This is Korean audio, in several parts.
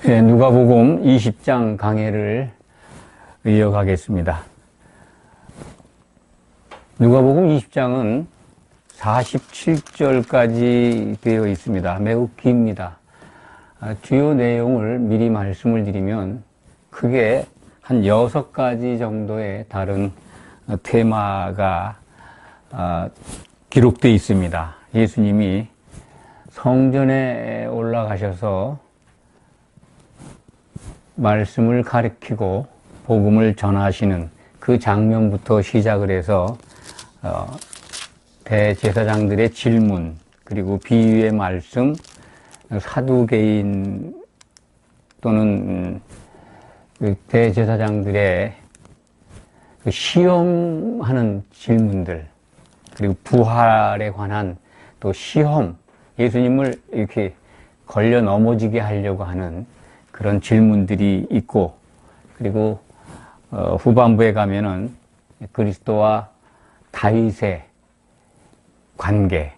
네, 누가복음 20장 강해를 이어가겠습니다. 누가복음 20장은 47절까지 되어 있습니다. 매우 깁니다. 주요 내용을 미리 말씀을 드리면 크게 한 6가지 정도의 다른 테마가 기록되어 있습니다. 예수님이 성전에 올라가셔서 말씀을 가르치고 복음을 전하시는 그 장면부터 시작을 해서 대제사장들의 질문, 그리고 비유의 말씀, 사두개인 또는 대제사장들의 시험하는 질문들, 그리고 부활에 관한 또 시험, 예수님을 이렇게 걸려 넘어지게 하려고 하는 그런 질문들이 있고, 그리고 후반부에 가면은 그리스도와 다윗의 관계,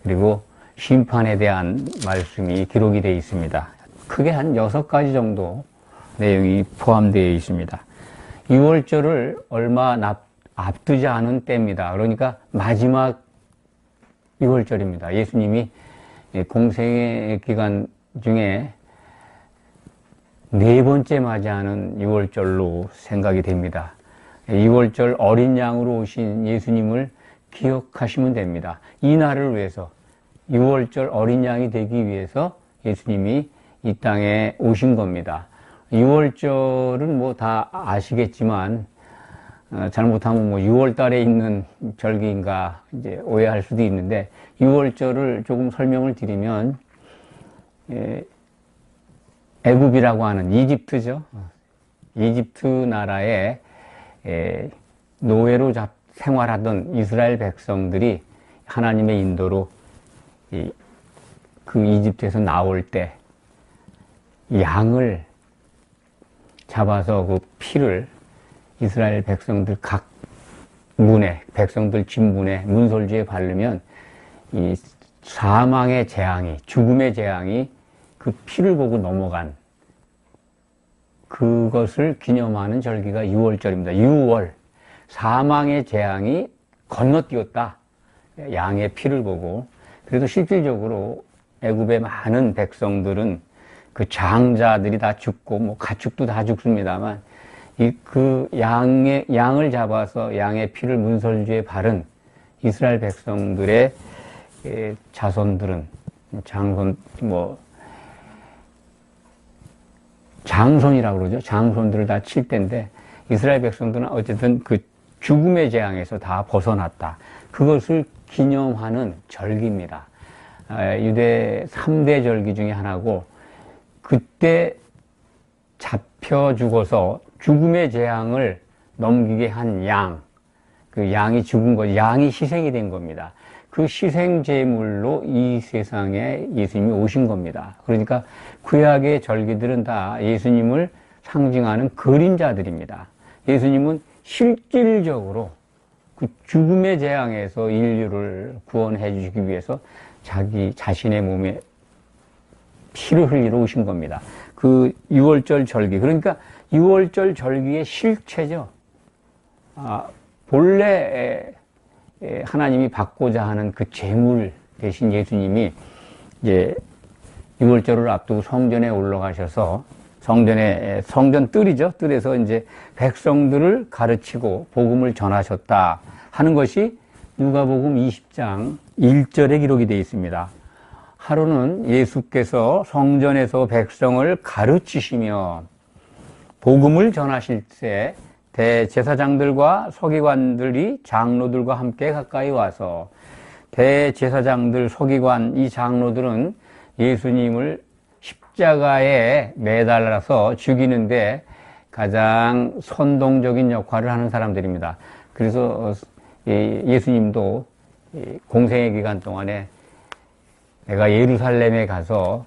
그리고 심판에 대한 말씀이 기록이 되어 있습니다. 크게 한 6가지 정도 내용이 포함되어 있습니다. 6월절을 얼마 앞두지 않은 때입니다. 그러니까 마지막 6월절입니다. 예수님이 공생의 기간 중에 4번째 맞이하는 6월절로 생각이 됩니다. 6월절 어린 양으로 오신 예수님을 기억하시면 됩니다. 이 날을 위해서, 6월절 어린 양이 되기 위해서 예수님이 이 땅에 오신 겁니다. 6월절은 뭐 다 아시겠지만, 잘못하면 뭐 6월 달에 있는 절기인가 이제 오해할 수도 있는데, 6월절을 조금 설명을 드리면, 애굽이라고 하는 이집트죠. 이집트 나라에 노예로 생활하던 이스라엘 백성들이 하나님의 인도로 그 이집트에서 나올 때 양을 잡아서 그 피를 이스라엘 백성들 각 문에, 백성들 집 문에, 문설주에 바르면 이 사망의 재앙이, 죽음의 재앙이 그 피를 보고 넘어간 그것을 기념하는 절기가 6월절입니다. 6월, 사망의 재앙이 건너뛰었다. 양의 피를 보고. 그래도 실질적으로 애굽의 많은 백성들은 그 장자들이 다 죽고 뭐 가축도 다 죽습니다만 그 양을 잡아서 양의 피를 문설주에 바른 이스라엘 백성들의 자손들은 장손이라고 그러죠. 장손들을 다 칠 텐데, 이스라엘 백성들은 어쨌든 그 죽음의 재앙에서 다 벗어났다. 그것을 기념하는 절기입니다. 유대 3대 절기 중에 하나고, 그때 잡혀 죽어서 죽음의 재앙을 넘기게 한 양, 그 양이 죽은 것, 양이 희생이 된 겁니다. 그 희생 제물로 이 세상에 예수님이 오신 겁니다. 그러니까 구약의 절기들은 다 예수님을 상징하는 그림자들입니다. 예수님은 실질적으로 그 죽음의 재앙에서 인류를 구원해 주시기 위해서 자신의 몸에 피를 흘리러 오신 겁니다. 그 6월절 절기, 그러니까 6월절 절기의 실체죠. 본래 하나님이 받고자 하는 그 제물 대신 예수님이 이제 6월절을 앞두고 성전에 올라가셔서 성전 뜰이죠. 뜰에서 이제 백성들을 가르치고 복음을 전하셨다 하는 것이 누가복음 20장 1절에 기록이 되어 있습니다. 하루는 예수께서 성전에서 백성을 가르치시며 복음을 전하실 때 대제사장들과 서기관들이 장로들과 함께 가까이 와서, 대제사장들, 서기관, 이 장로들은 예수님을 십자가에 매달아서 죽이는데 가장 선동적인 역할을 하는 사람들입니다. 그래서 예수님도 공생의 기간 동안에 내가 예루살렘에 가서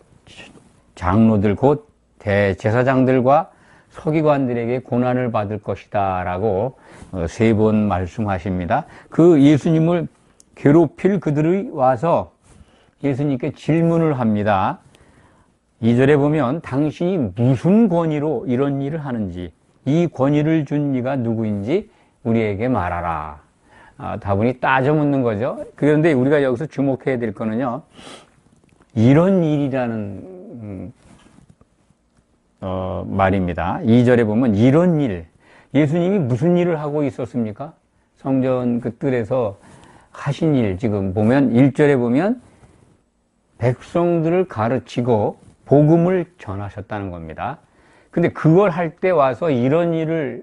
장로들, 곧 대제사장들과 서기관들에게 고난을 받을 것이다 라고 3번 말씀하십니다. 그 예수님을 괴롭힐 그들이 와서 예수님께 질문을 합니다. 2절에 보면 당신이 무슨 권위로 이런 일을 하는지, 이 권위를 준 이가 누구인지 우리에게 말하라. 다분히 따져 묻는 거죠. 그런데 우리가 여기서 주목해야 될 거는요, 이런 일이라는 말입니다. 2절에 보면 이런 일, 예수님이 무슨 일을 하고 있었습니까? 성전 그 뜰에서 하신 일, 지금 보면 1절에 보면 백성들을 가르치고 복음을 전하셨다는 겁니다. 근데 그걸 할 때 와서 이런 일을,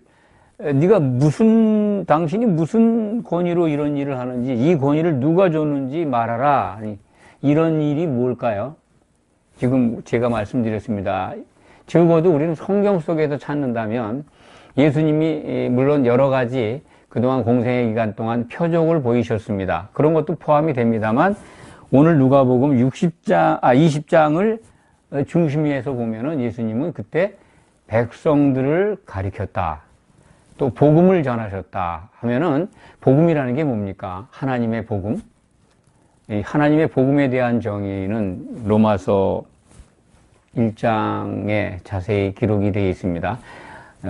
당신이 무슨 권위로 이런 일을 하는지, 이 권위를 누가 줬는지 말하라. 아니, 이런 일이 뭘까요? 지금 제가 말씀드렸습니다. 적어도 우리는 성경 속에서 찾는다면 예수님이 물론 여러 가지 그동안 공생의 기간 동안 표적을 보이셨습니다. 그런 것도 포함이 됩니다만 오늘 누가복음 20장을 중심에서 보면은 예수님은 그때 백성들을 가리켰다. 또 복음을 전하셨다 하면은 복음이라는 게 뭡니까? 하나님의 복음. 이 하나님의 복음에 대한 정의는 로마서 1장에 자세히 기록이 되어 있습니다.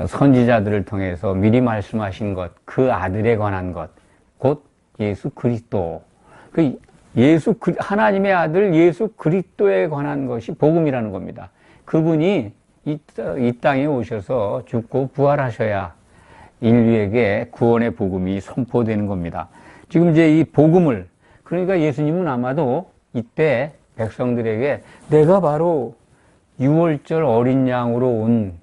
선지자들을 통해서 미리 말씀하신 것, 그 아들에 관한 것, 곧 예수 그리스도. 하나님의 아들 예수 그리스도에 관한 것이 복음이라는 겁니다. 그분이 이 땅에 오셔서 죽고 부활하셔야 인류에게 구원의 복음이 선포되는 겁니다. 지금 이제 이 복음을, 그러니까 예수님은 아마도 이때 백성들에게 내가 바로 6월절 어린 양으로 온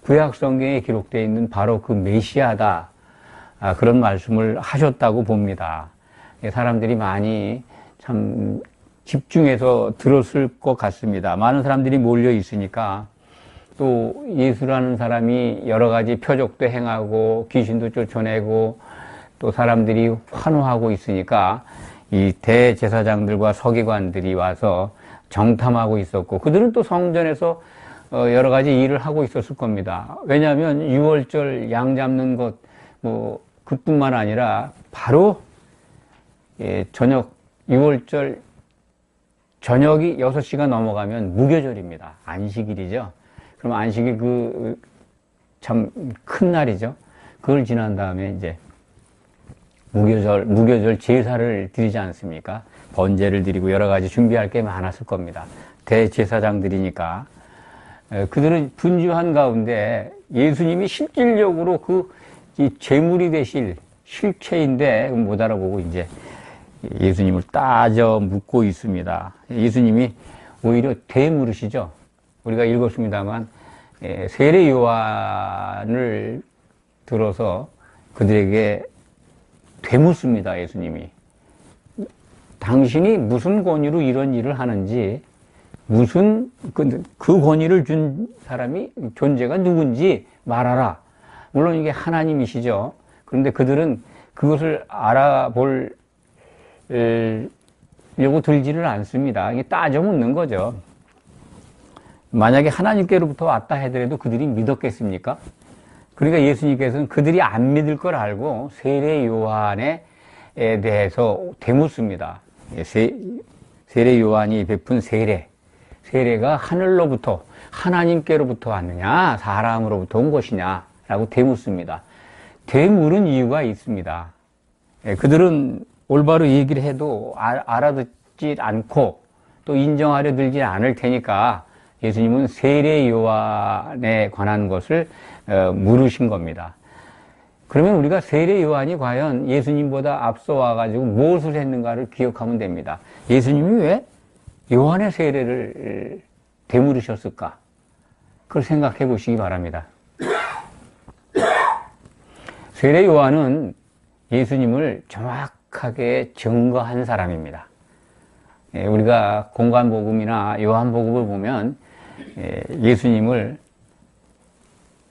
구약 성경에 기록되어 있는 바로 그 메시아다. 그런 말씀을 하셨다고 봅니다. 사람들이 많이 참 집중해서 들었을 것 같습니다. 많은 사람들이 몰려 있으니까 또 예수라는 사람이 여러 가지 표적도 행하고 귀신도 쫓아내고 또 사람들이 환호하고 있으니까 이 대제사장들과 서기관들이 와서 정탐하고 있었고 그들은 또 성전에서 여러 가지 일을 하고 있었을 겁니다. 왜냐하면 6월절 양 잡는 것 그뿐만 아니라 바로 저녁 6월절 저녁이 6시가 넘어가면 무교절입니다. 안식일이죠. 그럼 안식일 참 큰 날이죠. 그걸 지난 다음에 이제 무교절 제사를 드리지 않습니까? 번제를 드리고 여러 가지 준비할 게 많았을 겁니다. 대제사장들이니까. 그들은 분주한 가운데 예수님이 실질적으로 이 제물이 되실 실체인데 못 알아보고 이제 예수님을 따져 묻고 있습니다. 예수님이 오히려 되물으시죠. 우리가 읽었습니다만 세례 요한을 들어서 그들에게 되묻습니다. 예수님이 당신이 무슨 권위로 이런 일을 하는지, 무슨 그 권위를 준 사람이 존재가 누군지 말하라. 물론 이게 하나님이시죠. 그런데 그들은 그것을 알아보려고 들지를 않습니다. 이게 따져 묻는 거죠. 만약에 하나님께로부터 왔다 하더라도 그들이 믿었겠습니까? 그러니까 예수님께서는 그들이 안 믿을 걸 알고 세례 요한에 대해서 되묻습니다. 세례 요한이 베푼 세례가 하늘로부터 하나님께로부터 왔느냐 사람으로부터 온 것이냐 라고 되묻습니다. 되물은 이유가 있습니다. 그들은 올바로 얘기를 해도 알아듣지 않고 또 인정하려 들지 않을 테니까 예수님은 세례 요한에 관한 것을 물으신 겁니다. 그러면 우리가 세례 요한이 과연 예수님보다 앞서 와가지고 무엇을 했는가를 기억하면 됩니다. 예수님이 왜 요한의 세례를 되물으셨을까? 그걸 생각해 보시기 바랍니다. 세례 요한은 예수님을 정확하게 증거한 사람입니다. 우리가 공관복음이나 요한복음을 보면 예수님을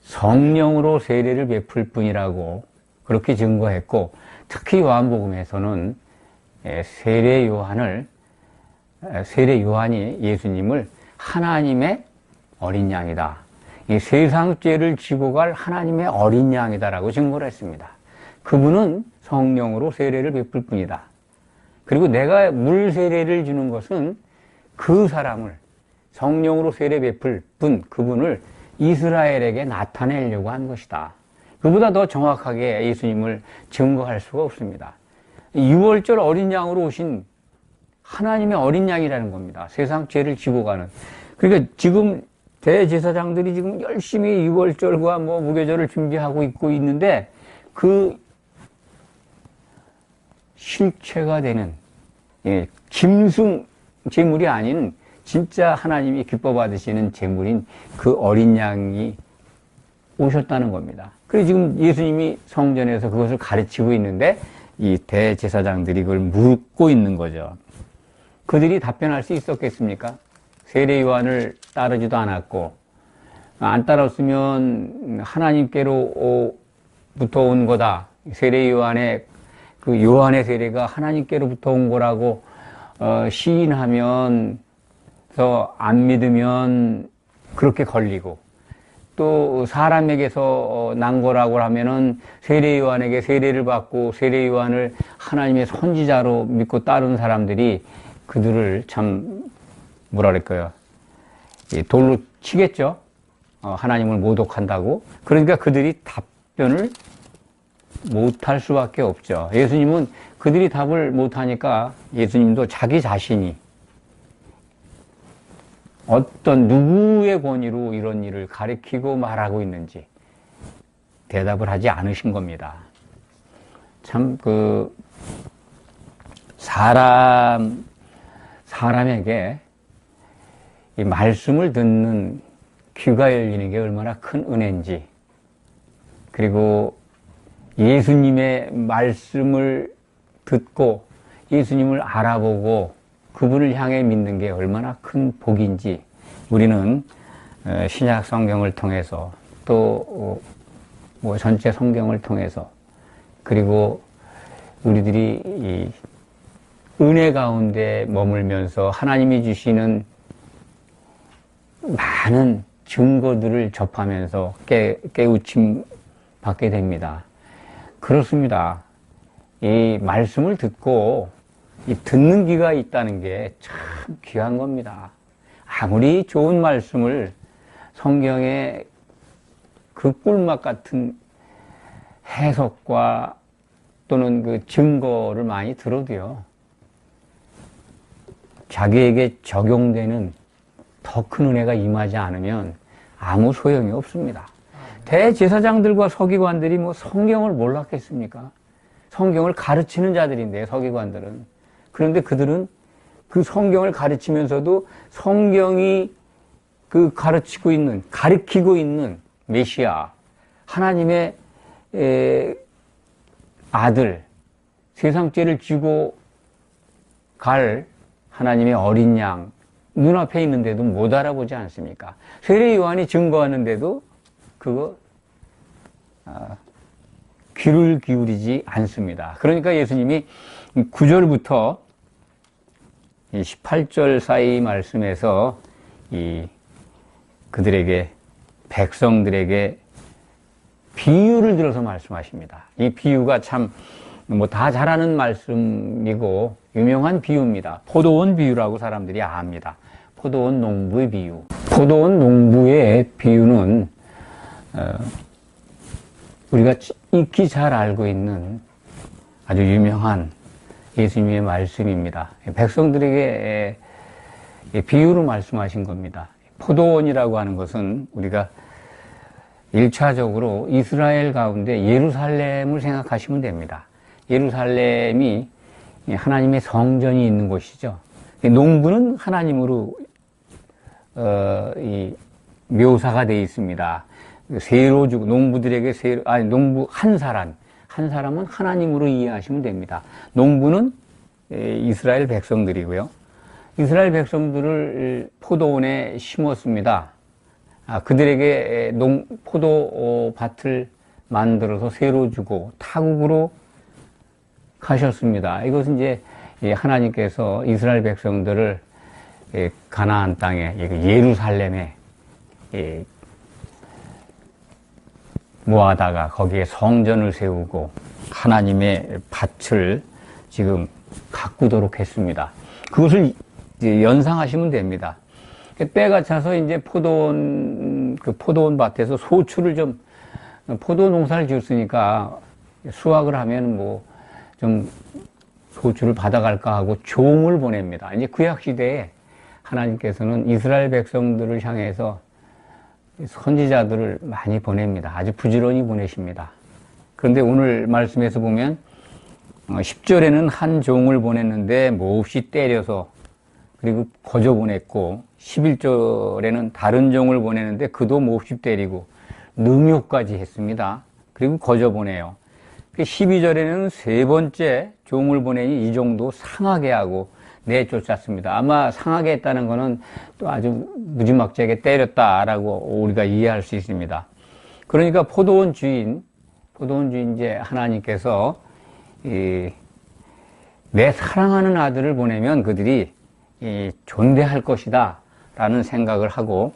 성령으로 세례를 베풀 뿐이라고 그렇게 증거했고, 특히 요한복음에서는 세례 요한이 예수님을 하나님의 어린 양이다, 이 세상 죄를 지고 갈 하나님의 어린 양이다라고 증거를 했습니다. 그분은 성령으로 세례를 베풀 뿐이다. 그리고 내가 물 세례를 주는 것은 그 사람을 성령으로 세례 베풀 분, 그분을 이스라엘에게 나타내려고 한 것이다. 그보다 더 정확하게 예수님을 증거할 수가 없습니다. 6월절 어린 양으로 오신 하나님의 어린 양이라는 겁니다. 세상 죄를 지고 가는. 그러니까 지금 대제사장들이 지금 열심히 6월절과 뭐 무교절을 준비하고 있는데 그 실체가 되는, 짐승 제물이 아닌 진짜 하나님이 기뻐 받으시는 제물인 그 어린 양이 오셨다는 겁니다. 그래서 지금 예수님이 성전에서 그것을 가르치고 있는데 이 대제사장들이 그걸 묻고 있는 거죠. 그들이 답변할 수 있었겠습니까? 세례 요한을 따르지도 않았고, 안 따랐으면 하나님께로부터 온 거다. 세례 요한의 그 요한의 세례가 하나님께로부터 온 거라고 시인하면 안 믿으면 그렇게 걸리고, 또 사람에게서 난 거라고 하면은 세례 요한에게 세례를 받고 세례 요한을 하나님의 선지자로 믿고 따른 사람들이 그들을 참 뭐라 그럴까요? 돌로 치겠죠. 하나님을 모독한다고. 그러니까 그들이 답변을 못할 수밖에 없죠. 예수님은 그들이 답을 못하니까 예수님도 자기 자신이 어떤 누구의 권위로 이런 일을 가리키고 말하고 있는지 대답을 하지 않으신 겁니다. 참 사람에게 이 말씀을 듣는 귀가 열리는 게 얼마나 큰 은혜인지, 그리고 예수님의 말씀을 듣고 예수님을 알아보고 그분을 향해 믿는 게 얼마나 큰 복인지 우리는 신약 성경을 통해서 또 뭐 전체 성경을 통해서, 그리고 우리들이 이 은혜 가운데 머물면서 하나님이 주시는 많은 증거들을 접하면서 깨우침 받게 됩니다. 그렇습니다. 이 말씀을 듣고 이 듣는 귀가 있다는 게 참 귀한 겁니다. 아무리 좋은 말씀을 성경의 그 꿀맛 같은 해석과 또는 그 증거를 많이 들어도요, 자기에게 적용되는 더 큰 은혜가 임하지 않으면 아무 소용이 없습니다. 대제사장들과 서기관들이 뭐 성경을 몰랐겠습니까? 성경을 가르치는 자들인데, 서기관들은. 그런데 그들은 그 성경을 가르치면서도 성경이 그 가르치고 가르치고 있는 메시아, 하나님의 아들, 세상 죄를 지고 갈 하나님의 어린 양, 눈앞에 있는데도 못 알아보지 않습니까? 세례 요한이 증거하는데도 그거 귀를 기울이지 않습니다. 그러니까 예수님이 9절부터 18절 사이 말씀에서 그들에게, 백성들에게 비유를 들어서 말씀하십니다. 이 비유가 참 뭐 다 잘 아는 말씀이고 유명한 비유입니다. 포도원 비유라고 사람들이 압니다. 포도원 농부의 비유. 포도원 농부의 비유는 우리가 익히 잘 알고 있는 아주 유명한 예수님의 말씀입니다. 백성들에게 비유로 말씀하신 겁니다. 포도원이라고 하는 것은 우리가 1차적으로 이스라엘 가운데 예루살렘을 생각하시면 됩니다. 예루살렘이 하나님의 성전이 있는 곳이죠. 농부는 하나님으로 묘사가 되어 있습니다. 세로주고, 농부들에게 농부 한 사람은 하나님으로 이해하시면 됩니다. 농부는 이스라엘 백성들이고요. 이스라엘 백성들을 포도원에 심었습니다. 그들에게 포도밭을 만들어서 세로주고 타국으로 가셨습니다. 이것은 이제 하나님께서 이스라엘 백성들을 가나안 땅에, 예루살렘에 모아다가 거기에 성전을 세우고 하나님의 밭을 지금 가꾸도록 했습니다. 그것을 이제 연상하시면 됩니다. 때가 차서 이제 포도원 밭에서 소출을 포도 농사를 지었으니까 수확을 하면 좀 소출을 받아갈까 하고 종을 보냅니다. 이제 구약 시대에 하나님께서는 이스라엘 백성들을 향해서 선지자들을 많이 보냅니다. 아주 부지런히 보내십니다. 그런데 오늘 말씀에서 보면 10절에는 한 종을 보냈는데 몹시 때려서 그리고 거저 보냈고, 11절에는 다른 종을 보내는데 그도 몹시 때리고 능욕까지 했습니다. 그리고 거저 보내요. 12절에는 세 번째 종을 보내니 이 종도 상하게 하고 내쫓았습니다. 아마 상하게 했다는 것은 또 아주 무지막지하게 때렸다라고 우리가 이해할 수 있습니다. 그러니까 포도원 주인 이제 하나님께서 내 사랑하는 아들을 보내면 그들이 존대할 것이다 라는 생각을 하고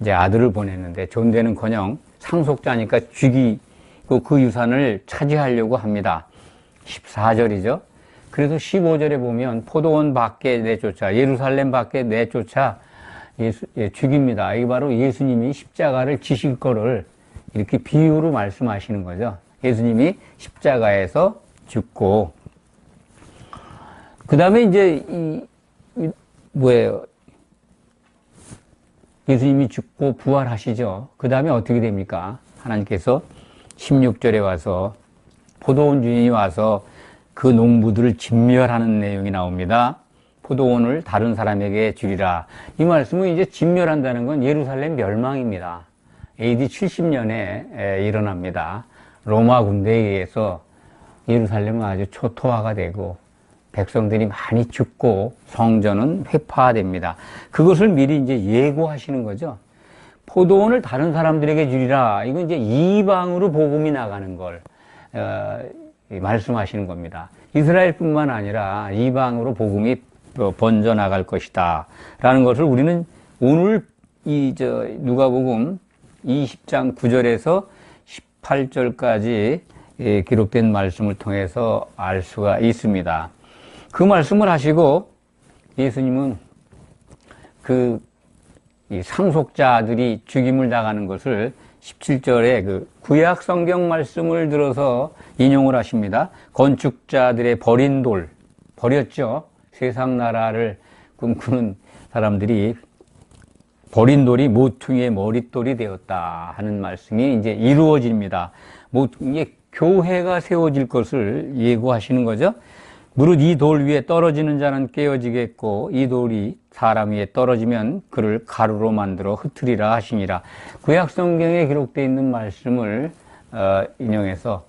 이제 아들을 보냈는데, 존대는커녕 상속자니까 죽이고 그 유산을 차지하려고 합니다. 14절이죠. 그래서 15절에 보면 포도원 밖에 내쫓아, 예루살렘 밖에 내쫓아 죽입니다. 이게 바로 예수님이 십자가를 지실 거를 이렇게 비유로 말씀하시는 거죠. 예수님이 십자가에서 죽고, 그 다음에 이제 예수님이 죽고 부활하시죠. 그 다음에 어떻게 됩니까? 하나님께서 16절에 와서 포도원 주인이 와서 그 농부들을 진멸하는 내용이 나옵니다. 포도원을 다른 사람에게 주리라. 이 말씀은 이제 진멸한다는 건 예루살렘 멸망입니다. AD 70년에 일어납니다. 로마 군대에 의해서 예루살렘은 아주 초토화가 되고 백성들이 많이 죽고 성전은 회파됩니다. 그것을 미리 이제 예고하시는 거죠. 포도원을 다른 사람들에게 주리라. 이건 이제 이방으로 복음이 나가는 걸 말씀하시는 겁니다. 이스라엘뿐만 아니라 이방으로 복음이 번져 나갈 것이다 라는 것을 우리는 오늘 누가복음 20장 9절에서 18절까지 기록된 말씀을 통해서 알 수가 있습니다. 그 말씀을 하시고 예수님은 이 상속자들이 죽임을 당하는 것을 17절에 그 구약 성경 말씀을 들어서 인용을 하십니다. 건축자들의 버린 돌, 버렸죠. 세상 나라를 꿈꾸는 사람들이 버린 돌이 모퉁이의 머릿돌이 되었다 하는 말씀이 이제 이루어집니다. 이게 교회가 세워질 것을 예고하시는 거죠. 무릇 이 돌 위에 떨어지는 자는 깨어지겠고 이 돌이 사람 위에 떨어지면 그를 가루로 만들어 흩으리라 하시니라. 구약 성경에 기록되어 있는 말씀을 인용해서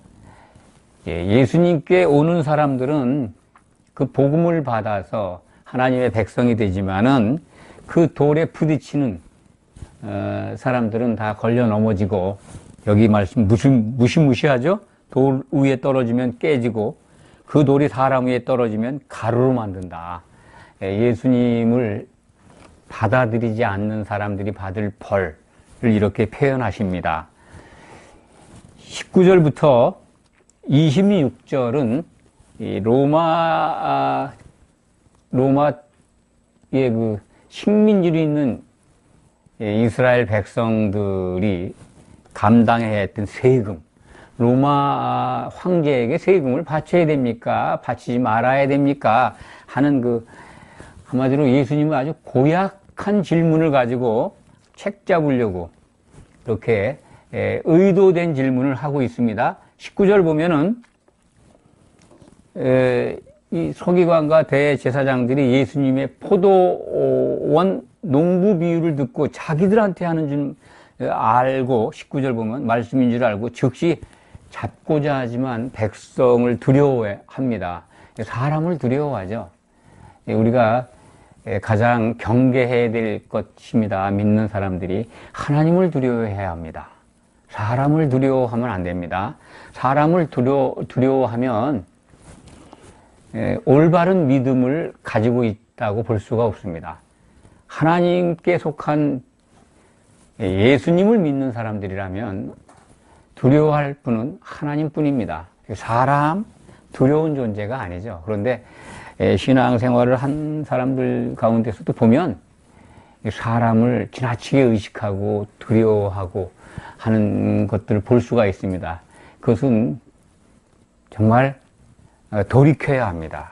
예수님께 오는 사람들은 그 복음을 받아서 하나님의 백성이 되지만은 그 돌에 부딪히는 사람들은 다 걸려 넘어지고, 여기 말씀 무시무시하죠? 돌 위에 떨어지면 깨지고 그 돌이 사람 위에 떨어지면 가루로 만든다. 예수님을 받아들이지 않는 사람들이 받을 벌을 이렇게 표현하십니다. 19절부터 26절은 로마의 그 식민지로 있는 이스라엘 백성들이 감당해야 했던 세금, 로마 황제에게 세금을 바쳐야 됩니까? 바치지 말아야 됩니까? 하는 한마디로 예수님은 아주 고약한 질문을 가지고 책 잡으려고 이렇게 의도된 질문을 하고 있습니다. 19절 보면은 이 서기관과 대제사장들이 예수님의 포도원 농부 비유를 듣고 자기들한테 하는 줄 알고, 19절 보면 말씀인 줄 알고 즉시 잡고자 하지만 백성을 두려워합니다. 사람을 두려워하죠. 우리가 가장 경계해야 될 것입니다. 믿는 사람들이 하나님을 두려워해야 합니다. 사람을 두려워하면 안 됩니다. 사람을 두려워하면 올바른 믿음을 가지고 있다고 볼 수가 없습니다. 하나님께 속한 예수님을 믿는 사람들이라면 두려워할 분은 하나님뿐입니다. 사람 두려운 존재가 아니죠. 그런데 신앙생활을 한 사람들 가운데서도 보면 사람을 지나치게 의식하고 두려워하고 하는 것들을 볼 수가 있습니다. 그것은 정말 돌이켜야 합니다.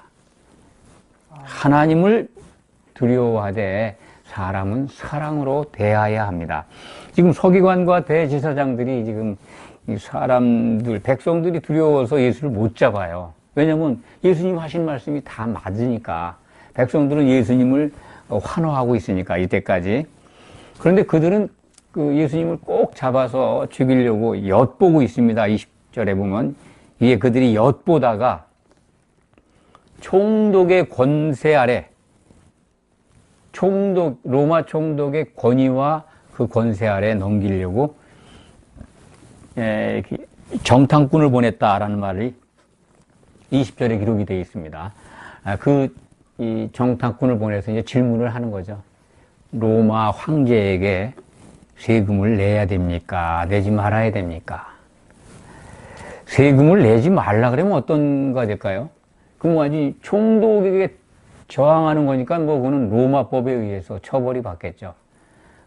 하나님을 두려워하되 사람은 사랑으로 대해야 합니다. 지금 서기관과 대제사장들이 지금 이 사람들, 백성들이 두려워서 예수를 못 잡아요. 왜냐면 예수님 하신 말씀이 다 맞으니까. 백성들은 예수님을 환호하고 있으니까, 이때까지. 그런데 그들은 그 예수님을 꼭 잡아서 죽이려고 엿보고 있습니다. 20절에 보면. 이게 그들이 엿보다가 총독의 권세 아래, 로마 총독의 권위와 그 권세 아래 넘기려고 정탐꾼을 보냈다라는 말이 20절에 기록이 되어 있습니다. 이 정탐꾼을 보내서 이제 질문을 하는 거죠. 로마 황제에게 세금을 내야 됩니까? 내지 말아야 됩니까? 세금을 내지 말라 그러면 어떤 거 될까요? 그럼 아니 총독에게 저항하는 거니까 뭐 그거는 로마법에 의해서 처벌이 받겠죠.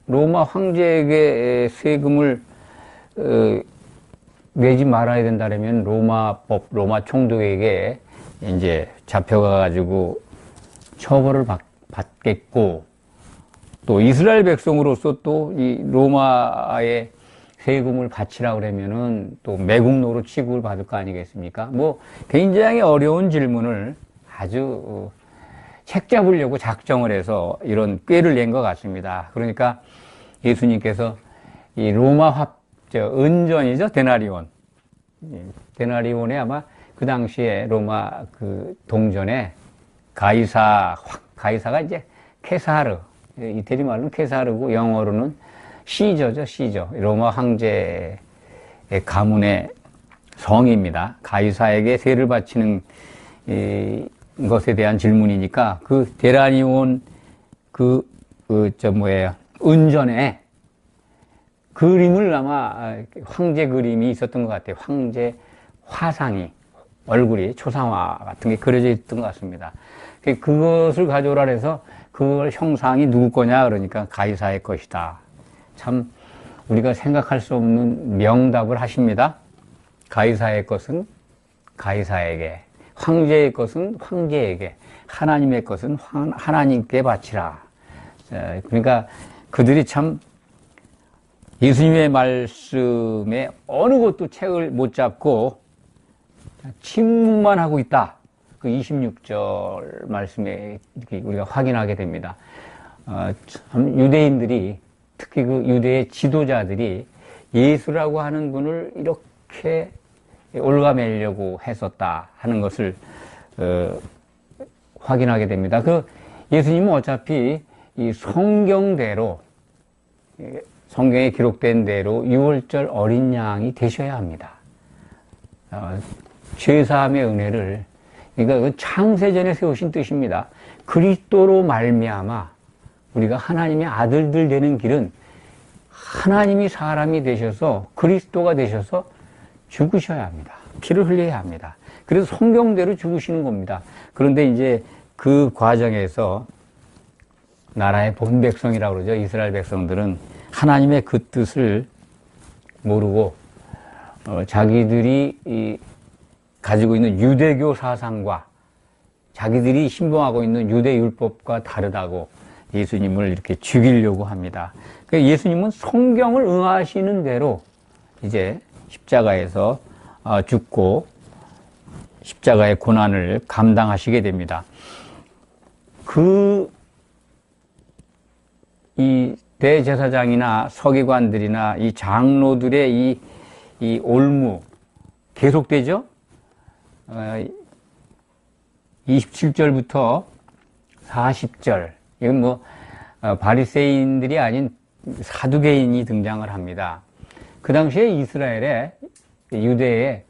로마 황제에게 세금을 내지 말아야 된다면 로마법, 로마 총독에게 이제 잡혀가가지고 처벌을 받겠고, 또 이스라엘 백성으로서 또 이 로마의 세금을 바치라 그러면은 또 매국노로 취급을 받을 거 아니겠습니까? 뭐 굉장히 어려운 질문을 아주 책 잡으려고 작정을 해서 이런 꾀를 낸 것 같습니다. 그러니까 예수님께서 이 로마 은전이죠, 데나리온. 데나리온에 아마 그 당시에 로마 그 동전에 가이사가 이제 케사르, 이태리 말로는 케사르고 영어로는 시저죠, 시저. 로마 황제의 가문의 성입니다. 가이사에게 세를 바치는 것에 대한 질문이니까 그 데나리온 은전에 그림을 아마 황제 그림이 있었던 것 같아요. 황제 화상이, 얼굴이 초상화 같은 게 그려져 있던 것 같습니다. 그것을 가져오라 해서 그걸 형상이 누구 거냐 그러니까 가이사의 것이다. 참 우리가 생각할 수 없는 명답을 하십니다. 가이사의 것은 가이사에게, 황제의 것은 황제에게, 하나님의 것은 하나님께 바치라. 그러니까 그들이 참 예수님의 말씀에 어느 것도 책을 못 잡고 침묵만 하고 있다. 그 26절 말씀에 이렇게 우리가 확인하게 됩니다. 참 유대인들이, 특히 그 유대의 지도자들이 예수라고 하는 분을 이렇게 올가매려고 했었다 하는 것을 확인하게 됩니다. 그 예수님은 어차피 이 성경대로, 성경에 기록된 대로 6월절 어린 양이 되셔야 합니다. 죄사함의 은혜를, 그러니까 그 창세전에 세우신 뜻입니다. 그리스도로 말미암아 우리가 하나님의 아들들 되는 길은 하나님이 사람이 되셔서 그리스도가 되셔서 죽으셔야 합니다. 피를 흘려야 합니다. 그래서 성경대로 죽으시는 겁니다. 그런데 이제 그 과정에서 나라의 본 백성이라고 그러죠. 이스라엘 백성들은 하나님의 그 뜻을 모르고 자기들이 가지고 있는 유대교 사상과 자기들이 신봉하고 있는 유대율법과 다르다고 예수님을 이렇게 죽이려고 합니다. 그러니까 예수님은 성경을 응하시는 대로 이제 십자가에서 죽고 십자가의 고난을 감당하시게 됩니다. 이 대제사장이나 서기관들이나 이 장로들의 이 올무 계속되죠? 27절부터 40절. 이건 뭐 바리새인들이 아닌 사두개인이 등장을 합니다. 그 당시에 이스라엘에, 유대에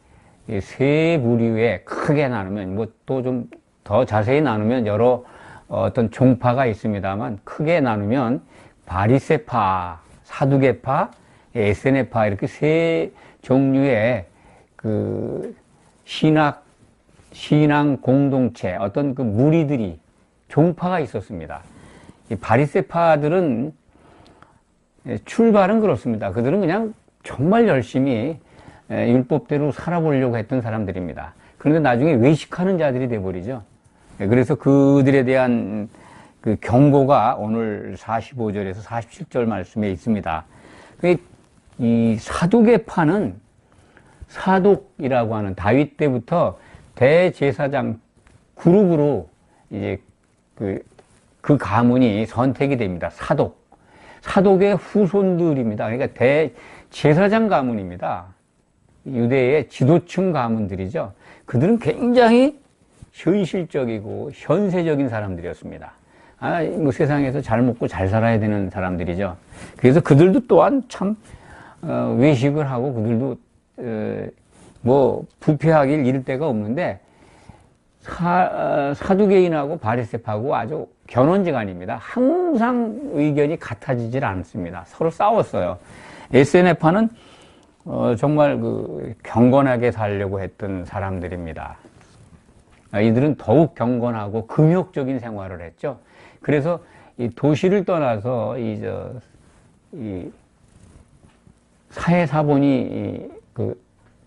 세 부류에 크게 나누면, 뭐 또 좀 더 자세히 나누면 여러 어떤 종파가 있습니다만, 크게 나누면 바리새파, 사두개파, 에세네파, 이렇게 세 종류의 그 신앙 공동체, 어떤 그 무리들이, 종파가 있었습니다. 이 바리새파들은 출발은 그렇습니다. 그들은 그냥 정말 열심히 율법대로 살아보려고 했던 사람들입니다. 그런데 나중에 외식하는 자들이 돼버리죠. 그래서 그들에 대한 그 경고가 오늘 45절에서 47절 말씀에 있습니다. 이 사두개파는 사독이라고 하는 다윗 때부터 대제사장 그룹으로 이제 그 가문이 선택이 됩니다. 사독의 후손들입니다. 그러니까 대제사장 가문입니다. 유대의 지도층 가문들이죠. 그들은 굉장히 현실적이고 현세적인 사람들이었습니다. 뭐 세상에서 잘 먹고 잘 살아야 되는 사람들이죠. 그래서 그들도 또한 참 외식을 하고 그들도 뭐 부패하길 잃을 데가 없는데 사두개인하고 바리새파하고 아주 견원지간입니다. 항상 의견이 같아지질 않습니다. 서로 싸웠어요. 에세네파는 정말 경건하게 살려고 했던 사람들입니다. 이들은 더욱 경건하고 금욕적인 생활을 했죠. 그래서 이 도시를 떠나서 이 사해사본이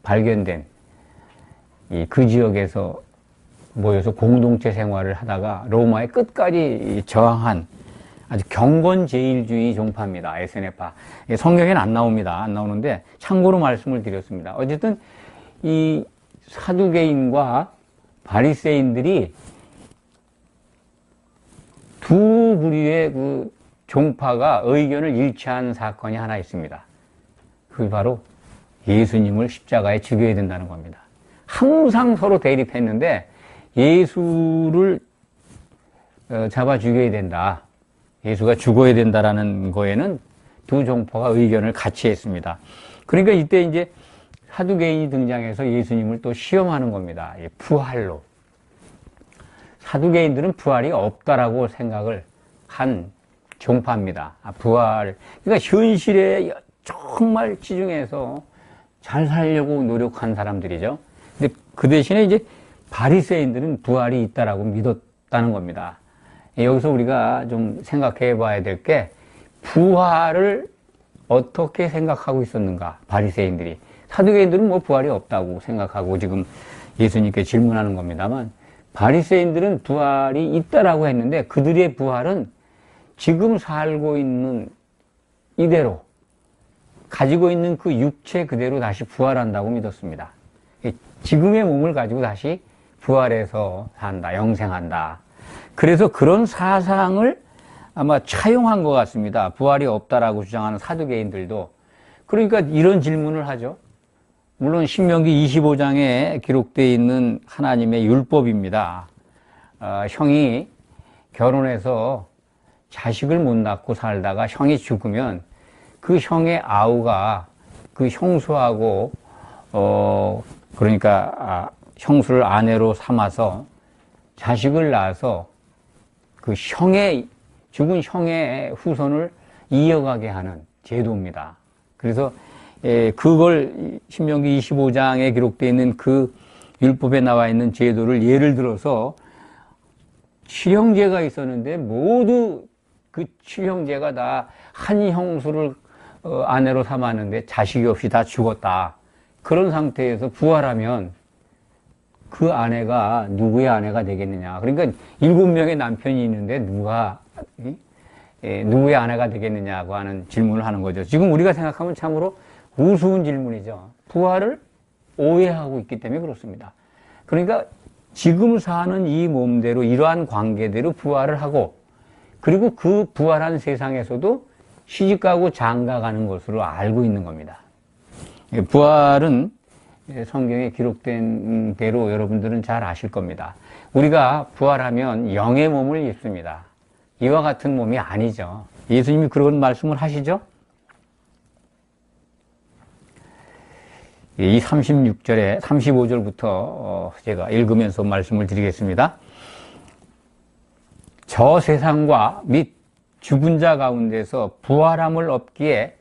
발견된 그 지역에서 모여서 공동체 생활을 하다가 로마의 끝까지 저항한 아주 경건제일주의 종파입니다. 에세네파. 성경에는 안 나옵니다. 안 나오는데 참고로 말씀을 드렸습니다. 어쨌든 이 사두개인과 바리새인들이 두 부류의 그 종파가 의견을 일치한 사건이 하나 있습니다. 그게 바로 예수님을 십자가에 죽여야 된다는 겁니다. 항상 서로 대립했는데 예수를 잡아 죽여야 된다. 예수가 죽어야 된다라는 거에는 두 종파가 의견을 같이 했습니다. 그러니까 이때 이제 사두개인이 등장해서 예수님을 또 시험하는 겁니다. 부활로. 사두개인들은 부활이 없다라고 생각을 한 종파입니다. 부활. 그러니까 현실에 정말 치중해서 잘 살려고 노력한 사람들이죠. 근데 그 대신에 이제 바리새인들은 부활이 있다라고 믿었다는 겁니다. 여기서 우리가 좀 생각해 봐야 될 게 부활을 어떻게 생각하고 있었는가, 바리새인들이. 사두개인들은 뭐 부활이 없다고 생각하고 지금 예수님께 질문하는 겁니다만 바리새인들은 부활이 있다라고 했는데 그들의 부활은 지금 살고 있는 이대로 가지고 있는 그 육체 그대로 다시 부활한다고 믿었습니다. 지금의 몸을 가지고 다시 부활해서 산다, 영생한다. 그래서 그런 사상을 아마 차용한 것 같습니다. 부활이 없다라고 주장하는 사두개인들도. 그러니까 이런 질문을 하죠. 물론 신명기 25장에 기록되어 있는 하나님의 율법입니다. 형이 결혼해서 자식을 못 낳고 살다가 형이 죽으면 그 형의 아우가 그 형수하고 그러니까 형수를 아내로 삼아서 자식을 낳아서 그 죽은 형의 후손을 이어가게 하는 제도입니다. 그래서 그걸 신명기 25장에 기록되어 있는 그 율법에 나와 있는 제도를 예를 들어서 칠형제가 있었는데 모두 그 칠형제가 다 한 형수를 아내로 삼았는데 자식이 없이 다 죽었다. 그런 상태에서 부활하면 그 아내가 누구의 아내가 되겠느냐. 그러니까 7명의 남편이 있는데 누구의 아내가 되겠느냐고 하는 질문을 하는 거죠. 지금 우리가 생각하면 참으로 우스운 질문이죠. 부활을 오해하고 있기 때문에 그렇습니다. 그러니까 지금 사는 이 몸대로 이러한 관계대로 부활을 하고 그리고 그 부활한 세상에서도 시집가고 장가가는 것으로 알고 있는 겁니다. 부활은 성경에 기록된 대로 여러분들은 잘 아실 겁니다. 우리가 부활하면 영의 몸을 입습니다. 이와 같은 몸이 아니죠. 예수님이 그런 말씀을 하시죠? 이 36절에 35절부터 제가 읽으면서 말씀을 드리겠습니다. 저 세상과 및 죽은 자 가운데서 부활함을 얻기에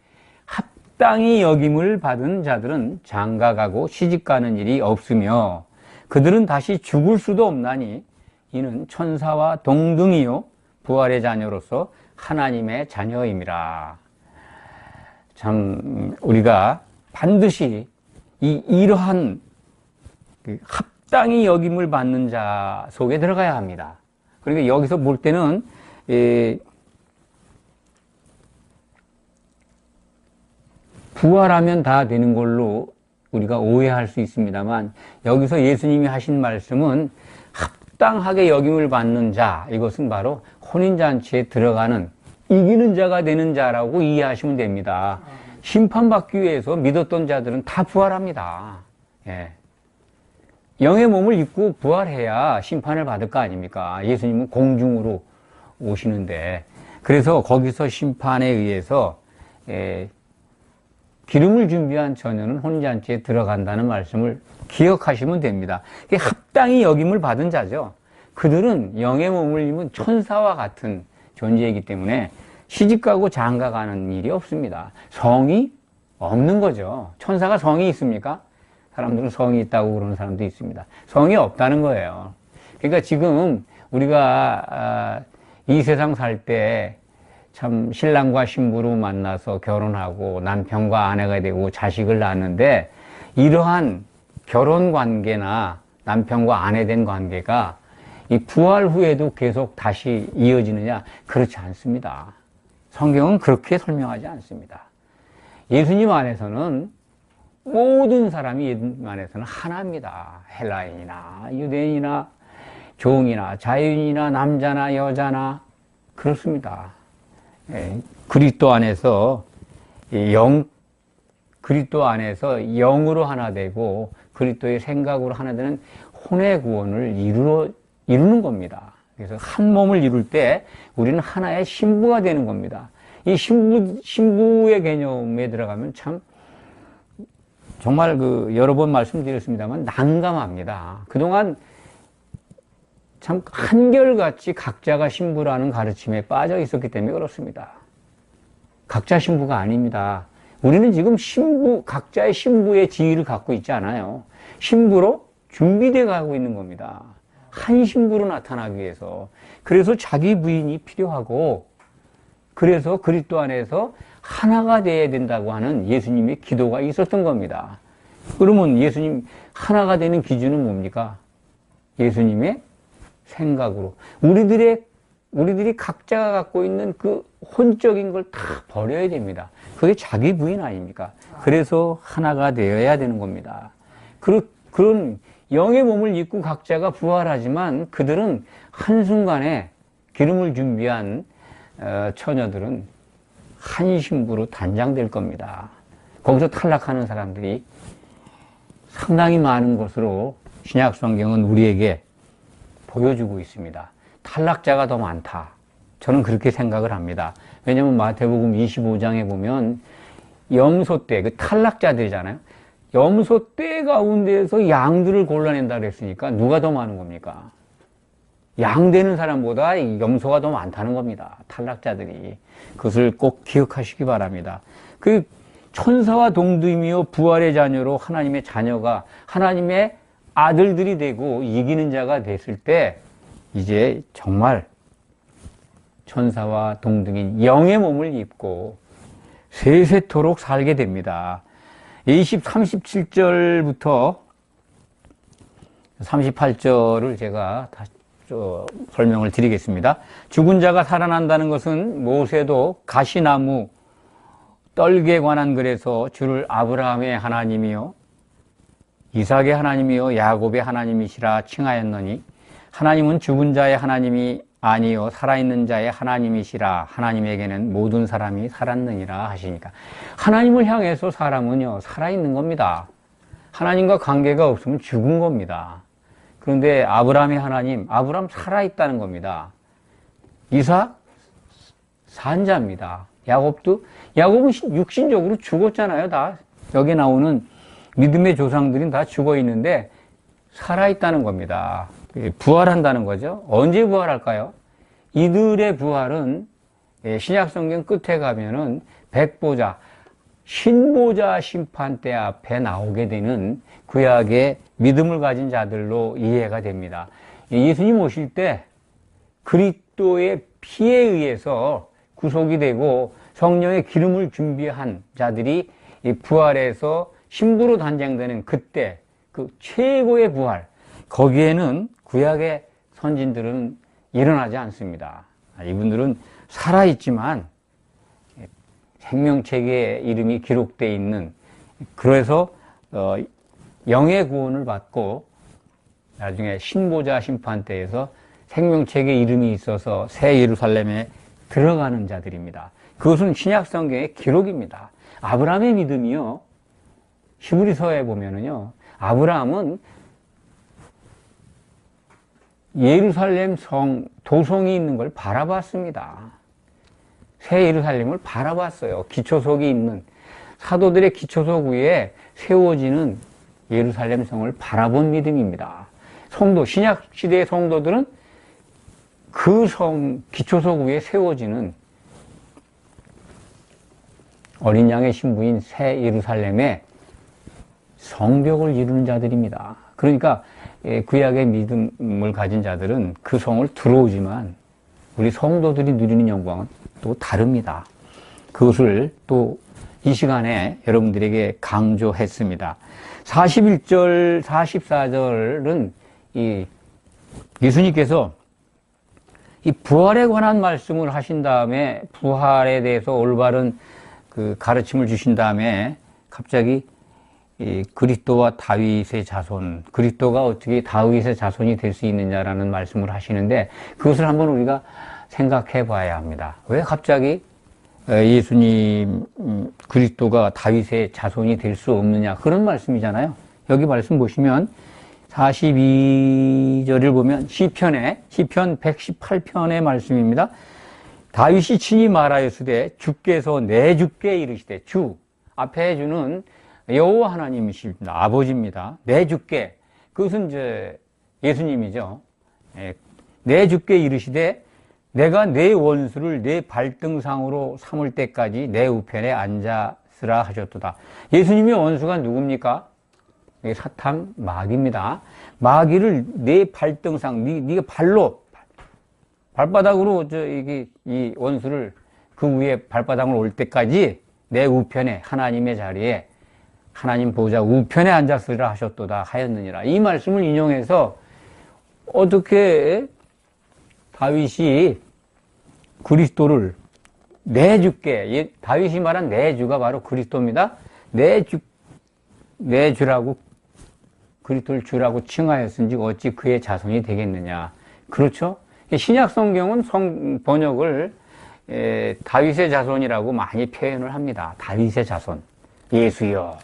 합당히 여김을 받은 자들은 장가가고 시집가는 일이 없으며 그들은 다시 죽을 수도 없나니 이는 천사와 동등이요 부활의 자녀로서 하나님의 자녀임이라. 참 우리가 반드시 이러한 합당히 여김을 받는 자 속에 들어가야 합니다. 그러니까 여기서 볼 때는 부활하면 다 되는 걸로 우리가 오해할 수 있습니다만, 여기서 예수님이 하신 말씀은 합당하게 여김을 받는 자, 이것은 바로 혼인잔치에 들어가는 이기는 자가 되는 자라고 이해하시면 됩니다. 심판받기 위해서 믿었던 자들은 다 부활합니다. 예. 영의 몸을 입고 부활해야 심판을 받을 거 아닙니까? 예수님은 공중으로 오시는데, 그래서 거기서 심판에 의해서 기름을 준비한 처녀는 혼인잔치에 들어간다는 말씀을 기억하시면 됩니다. 합당히 여김을 받은 자죠. 그들은 영의 몸을 입은 천사와 같은 존재이기 때문에 시집가고 장가가는 일이 없습니다. 성이 없는 거죠. 천사가 성이 있습니까? 사람들은 성이 있다고 그러는 사람도 있습니다. 성이 없다는 거예요. 그러니까 지금 우리가 이 세상 살 때 참 신랑과 신부로 만나서 결혼하고 남편과 아내가 되고 자식을 낳는데, 이러한 결혼 관계나 남편과 아내 된 관계가 이 부활 후에도 계속 다시 이어지느냐? 그렇지 않습니다. 성경은 그렇게 설명하지 않습니다. 예수님 안에서는 모든 사람이 예수님 안에서는 하나입니다. 헬라인이나 유대인이나 종이나 자유인이나 남자나 여자나 그렇습니다. 그리스도 안에서 그리스도 안에서 영으로 하나 되고 그리스도의 생각으로 하나 되는 혼의 구원을 이루는 겁니다. 그래서 한 몸을 이룰 때 우리는 하나의 신부가 되는 겁니다. 이 신부의 개념에 들어가면 참 정말 여러 번 말씀드렸습니다만 난감합니다. 그동안 참 한결같이 각자가 신부라는 가르침에 빠져 있었기 때문에 그렇습니다. 각자 신부가 아닙니다. 우리는 지금 각자의 신부의 지위를 갖고 있지 않아요. 신부로 준비되어 가고 있는 겁니다. 한 신부로 나타나기 위해서. 그래서 자기 부인이 필요하고, 그래서 그리스도 안에서 하나가 되어야 된다고 하는 예수님의 기도가 있었던 겁니다. 그러면 예수님 하나가 되는 기준은 뭡니까? 예수님의 생각으로 우리들이 각자가 갖고 있는 그 혼적인 걸 다 버려야 됩니다. 그게 자기 부인 아닙니까? 그래서 하나가 되어야 되는 겁니다. 그런 영의 몸을 입고 각자가 부활하지만 그들은 한순간에 기름을 준비한 처녀들은 한 신부로 단장될 겁니다. 거기서 탈락하는 사람들이 상당히 많은 것으로 신약 성경은 우리에게 보여주고 있습니다. 탈락자가 더 많다. 저는 그렇게 생각을 합니다. 왜냐하면 마태복음 25장에 보면 염소 떼, 탈락자들이잖아요. 염소 떼 가운데에서 양들을 골라낸다 그랬으니까 누가 더 많은 겁니까? 양 되는 사람보다 염소가 더 많다는 겁니다. 탈락자들이. 그것을 꼭 기억하시기 바랍니다. 천사와 동등이며 부활의 자녀로 하나님의 자녀가 하나님의 아들들이 되고 이기는 자가 됐을 때 이제 정말 천사와 동등인 영의 몸을 입고 세세토록 살게 됩니다. 37절부터 38절을 제가 다시 설명을 드리겠습니다. 죽은 자가 살아난다는 것은 모세도 가시나무 떨기에 관한 글에서 주를 아브라함의 하나님이요 이삭의 하나님이요 야곱의 하나님이시라 칭하였느니 하나님은 죽은 자의 하나님이 아니요 살아있는 자의 하나님이시라. 하나님에게는 모든 사람이 살았느니라 하시니까 하나님을 향해서 사람은요 살아있는 겁니다. 하나님과 관계가 없으면 죽은 겁니다. 그런데 아브라함의 하나님, 아브라함 살아있다는 겁니다. 이삭 산자입니다. 야곱은 육신적으로 죽었잖아요. 다 여기 나오는 믿음의 조상들은 다 죽어 있는데 살아있다는 겁니다. 부활한다는 거죠. 언제 부활할까요? 이들의 부활은 신약성경 끝에 가면은 백보자, 신보자 심판대 앞에 나오게 되는 구약의 믿음을 가진 자들로 이해가 됩니다. 예수님 오실 때 그리스도의 피에 의해서 구속이 되고 성령의 기름을 준비한 자들이 이 부활해서 신부로 단장되는 그때 그 최고의 부활, 거기에는 구약의 선진들은 일어나지 않습니다. 이분들은 살아있지만 생명책에 이름이 기록되어 있는, 그래서 영의 구원을 받고 나중에 신보자 심판 때에서 생명책에 이름이 있어서 새 예루살렘에 들어가는 자들입니다. 그것은 신약 성경의 기록입니다. 아브라함의 믿음이요, 히브리서에 보면은요, 아브라함은 예루살렘 도성이 있는 걸 바라봤습니다. 새 예루살렘을 바라봤어요. 기초석이 있는, 사도들의 기초석 위에 세워지는 예루살렘 성을 바라본 믿음입니다. 성도, 신약 시대의 성도들은 그 기초석 위에 세워지는 어린 양의 신부인 새 예루살렘의 성벽을 이루는 자들입니다. 그러니까 구약의 믿음을 가진 자들은 그 성을 들어오지만 우리 성도들이 누리는 영광은 또 다릅니다. 그것을 또 이 시간에 여러분들에게 강조했습니다. 41절, 44절은 예수님께서 이 부활에 관한 말씀을 하신 다음에, 부활에 대해서 올바른 그 가르침을 주신 다음에 갑자기 이 그리스도와 다윗의 자손, 그리스도가 어떻게 다윗의 자손이 될 수 있느냐라는 말씀을 하시는데, 그것을 한번 우리가 생각해 봐야 합니다. 왜 갑자기 예수님 그리스도가 다윗의 자손이 될 수 없느냐, 그런 말씀이잖아요. 여기 말씀 보시면 42절을 보면 시편 118편의 말씀입니다. 다윗이 친히 말하였으되 주께서 내 주께 이르시되, 주 앞에 주는 여호와 하나님이십니다. 아버지입니다. 내 주께, 그것은 이제 예수님이죠. 내 주께 이르시되 내가 내 원수를 내 발등상으로 삼을 때까지 내 우편에 앉았으라 하셨도다. 예수님의 원수가 누굽니까? 사탄, 마귀입니다. 마귀를 내 발등상, 네가 발로, 발바닥으로 이 원수를 그 위에 발바닥을 올 때까지 내 우편에, 하나님의 자리에, 하나님 보좌 우편에 앉았으리라 하셨도다 하였느니라. 이 말씀을 인용해서 어떻게 다윗이 그리스도를 내 주께, 다윗이 말한 내 주가 바로 그리스도입니다. 내 주라고, 그리스도를 주라고 칭하였은지 어찌 그의 자손이 되겠느냐. 그렇죠? 신약 성경은 번역을 다윗의 자손이라고 많이 표현을 합니다. 다윗의 자손, 예수여.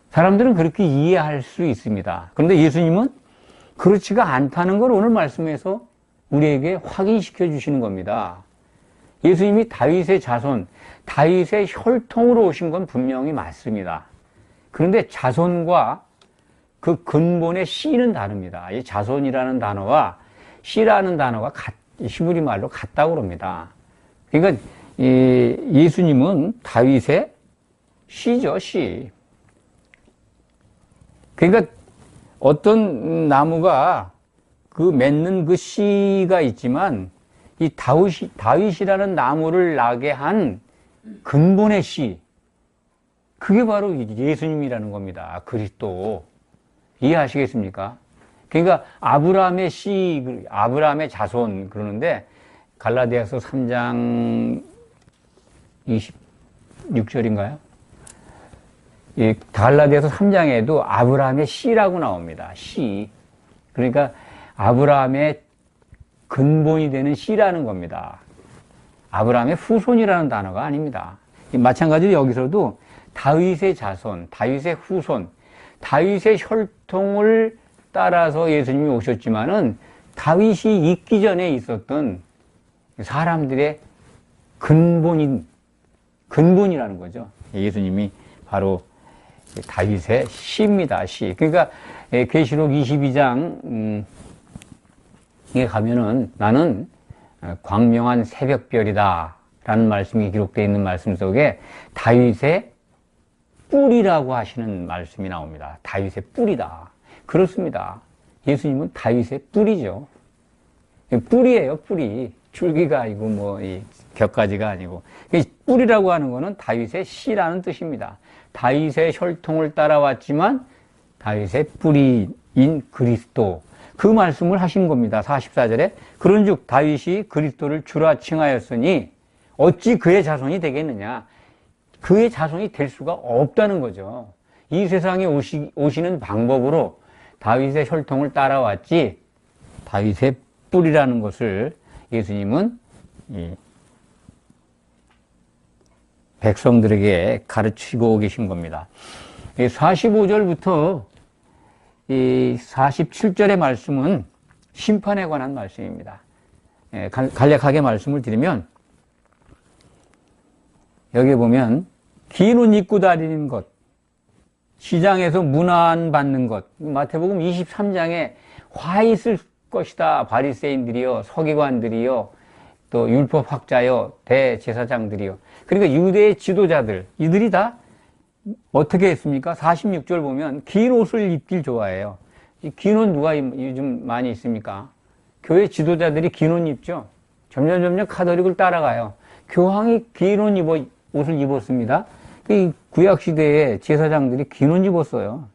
사람들은 그렇게 이해할 수 있습니다. 그런데 예수님은 그렇지가 않다는 걸 오늘 말씀에서 우리에게 확인시켜 주시는 겁니다. 예수님이 다윗의 자손, 다윗의 혈통으로 오신 건 분명히 맞습니다. 그런데 자손과 그 근본의 씨는 다릅니다. 이 자손이라는 단어와 씨라는 단어가 히브리 말로 같다고 그럽니다. 그러니까 예수님은 다윗의 씨죠, 씨. 그러니까 어떤 나무가 그 맺는 그 씨가 있지만, 이 다윗이라는 나무를 나게 한 근본의 씨, 그게 바로 예수님이라는 겁니다. 그리스도. 이해하시겠습니까? 그러니까 아브라함의 씨, 아브라함의 자손 그러는데, 갈라디아서 3장 26절인가요? 이 갈라디아서 3장에도 아브라함의 씨라고 나옵니다. 씨. 그러니까 아브라함의 근본이 되는 씨라는 겁니다. 아브라함의 후손이라는 단어가 아닙니다. 마찬가지로 여기서도 다윗의 자손, 다윗의 후손, 다윗의 혈통을 따라서 예수님이 오셨지만은 다윗이 있기 전에 있었던 사람들의 근본이라는 거죠. 예수님이 바로 다윗의 씨입니다. 씨. 그러니까 계시록 22장에 가면은 나는 광명한 새벽별이다 라는 말씀이 기록되어 있는 말씀 속에 다윗의 뿔이라고 하시는 말씀이 나옵니다. 다윗의 뿔이다. 그렇습니다. 예수님은 다윗의 뿔이죠. 뿌리예요, 뿌리. 줄기가 아니고 뭐 이 격가지가 아니고. 이 뿌리라고 하는 거는 다윗의 씨라는 뜻입니다. 다윗의 혈통을 따라왔지만 다윗의 뿌리인 그리스도, 그 말씀을 하신 겁니다. 44절에 그런즉 다윗이 그리스도를 주라 칭하였으니 어찌 그의 자손이 되겠느냐. 그의 자손이 될 수가 없다는 거죠. 이 세상에 오시는 방법으로 다윗의 혈통을 따라왔지 다윗의 뿌리라는 것을 예수님은 이 백성들에게 가르치고 계신 겁니다. 45절부터 이 47절의 말씀은 심판에 관한 말씀입니다. 간략하게 말씀을 드리면 여기 보면 긴 옷 입고 다니는 것, 시장에서 문안 받는 것, 마태복음 23장에 화 있을 것이다. 바리새인들이요, 서기관들이요, 또 율법학자요, 대제사장들이요. 그러니까 유대의 지도자들, 이들이 다 어떻게 했습니까? 46절 보면 긴 옷을 입길 좋아해요. 이 긴 옷 누가 요즘 많이 입습니까? 교회 지도자들이 긴 옷 입죠. 점점 카톨릭을 따라가요. 교황이 긴 옷을 입었습니다. 이 구약시대에 제사장들이 긴 옷 입었어요.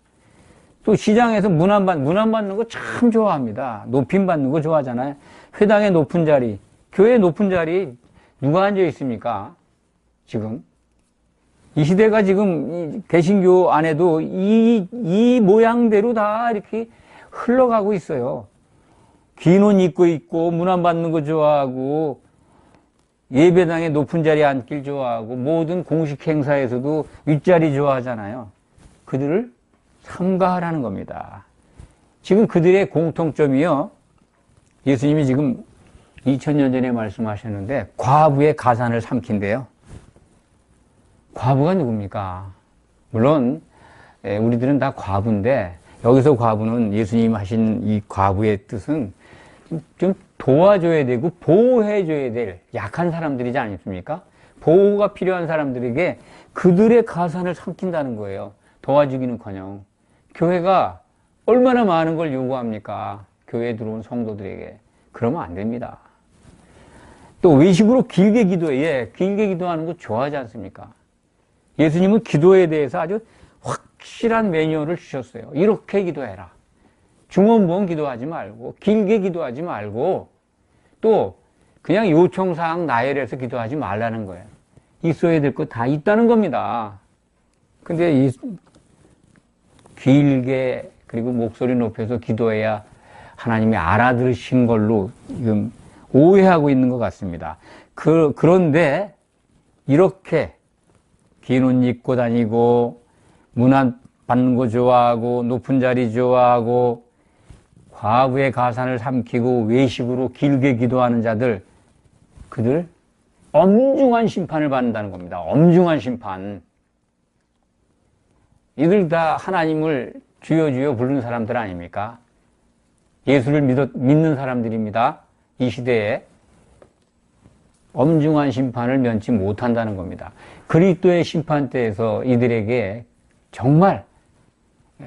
또 시장에서 문안 받는 거 참 좋아합니다. 높임 받는 거 좋아하잖아요. 회당의 높은 자리, 교회 높은 자리 누가 앉아 있습니까? 지금 이 시대가 지금 개신교 안에도 이 모양대로 다 이렇게 흘러가고 있어요. 긴 옷 입고 있고 문안 받는 거 좋아하고 예배당에 높은 자리에 앉길 좋아하고 모든 공식 행사에서도 윗자리 좋아하잖아요. 그들을 삼가하라는 겁니다. 지금 그들의 공통점이요. 예수님이 지금 2000년 전에 말씀하셨는데 과부의 가산을 삼킨대요. 과부가 누굽니까? 물론 우리들은 다 과부인데 여기서 과부는 예수님 하신 이 과부의 뜻은 좀 도와줘야 되고 보호해줘야 될 약한 사람들이지 않습니까? 보호가 필요한 사람들에게 그들의 가산을 삼킨다는 거예요. 도와주기는커녕. 교회가 얼마나 많은 걸 요구합니까? 교회에 들어온 성도들에게. 그러면 안 됩니다. 또 외식으로 길게 길게 기도하는 거 좋아하지 않습니까? 예수님은 기도에 대해서 아주 확실한 매뉴얼을 주셨어요. 이렇게 기도해라. 중원부원 기도하지 말고 길게 기도하지 말고 또 그냥 요청사항 나열해서 기도하지 말라는 거예요. 있어야 될 거 다 있다는 겁니다. 근데 길게 그리고 목소리 높여서 기도해야 하나님이 알아들으신 걸로 지금 오해하고 있는 것 같습니다. 그런데 이렇게 긴 옷 입고 다니고 문안 받는 거 좋아하고 높은 자리 좋아하고 과부의 가산을 삼키고 외식으로 길게 기도하는 자들, 그들 엄중한 심판을 받는다는 겁니다. 엄중한 심판. 이들 다 하나님을 주여 주여 부르는 사람들 아닙니까? 예수를 믿는 사람들입니다. 이 시대에 엄중한 심판을 면치 못한다는 겁니다. 그리스도의 심판대에서 이들에게 정말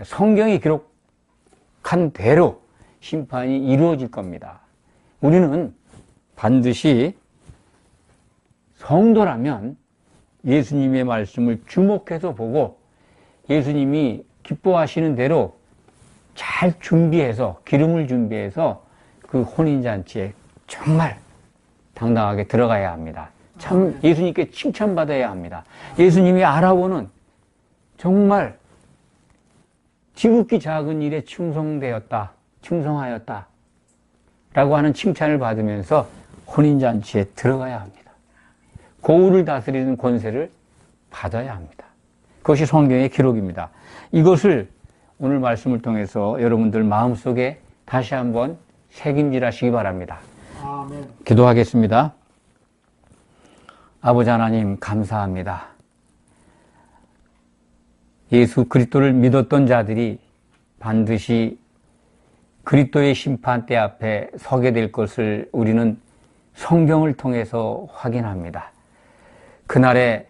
성경이 기록한 대로 심판이 이루어질 겁니다. 우리는 반드시 성도라면 예수님의 말씀을 주목해서 보고 예수님이 기뻐하시는 대로 잘 준비해서 기름을 준비해서 그 혼인잔치에 정말 당당하게 들어가야 합니다. 참 예수님께 칭찬받아야 합니다. 예수님이 알아보는 정말 지극히 작은 일에 충성하였다 라고 하는 칭찬을 받으면서 혼인잔치에 들어가야 합니다. 고울을 다스리는 권세를 받아야 합니다. 그것이 성경의 기록입니다. 이것을 오늘 말씀을 통해서 여러분들 마음속에 다시 한번 새김질하시기 바랍니다. 아멘. 기도하겠습니다. 아버지 하나님 감사합니다. 예수 그리스도를 믿었던 자들이 반드시 그리스도의 심판대 앞에 서게 될 것을 우리는 성경을 통해서 확인합니다. 그날에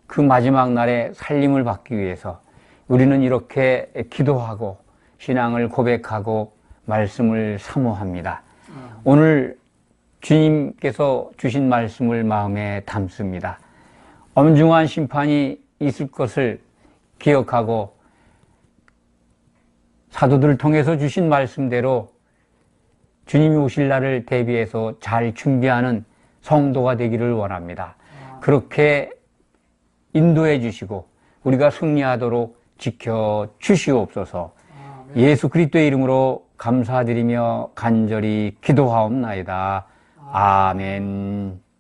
그 마지막 날에 살림을 받기 위해서 우리는 이렇게 기도하고 신앙을 고백하고 말씀을 사모합니다. 오늘 주님께서 주신 말씀을 마음에 담습니다. 엄중한 심판이 있을 것을 기억하고 사도들을 통해서 주신 말씀대로 주님이 오실 날을 대비해서 잘 준비하는 성도가 되기를 원합니다. 그렇게 인도해 주시고 우리가 승리하도록 지켜 주시옵소서. 예수 그리스도의 이름으로 감사드리며 간절히 기도하옵나이다. 아멘.